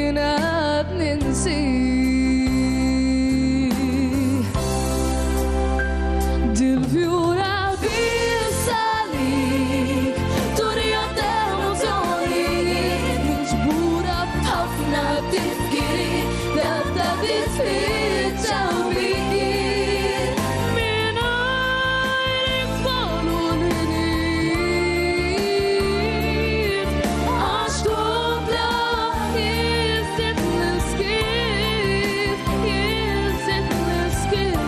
mumkin at ننسي دي الفيورة بيسالك طريقة emozioni مجبورة بحفنة بتفكري لا تبت في التوبيخ من غيرك قانون هنيت عشقك لا يزيد مسكين يزيد مسكين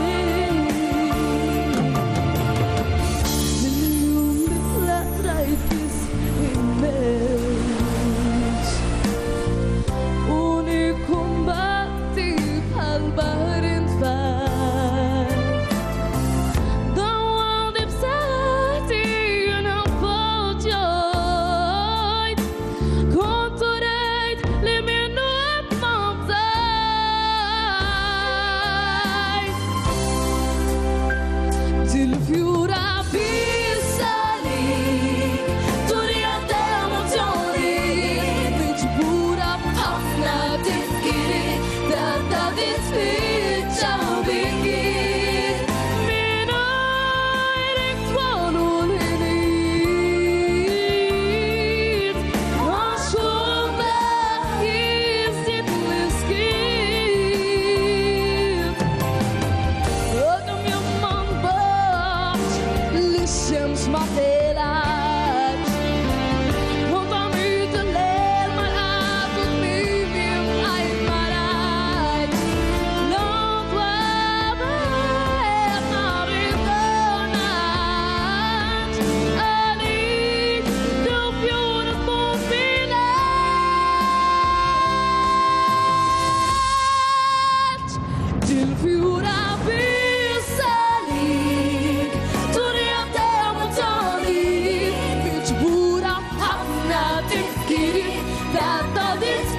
Maar helaas, want dan niet alleen maar uit het medium uit maar uit. Land waar we naar in de nacht. En ik doe voor het mobilet. Till fjorda besalik. That all this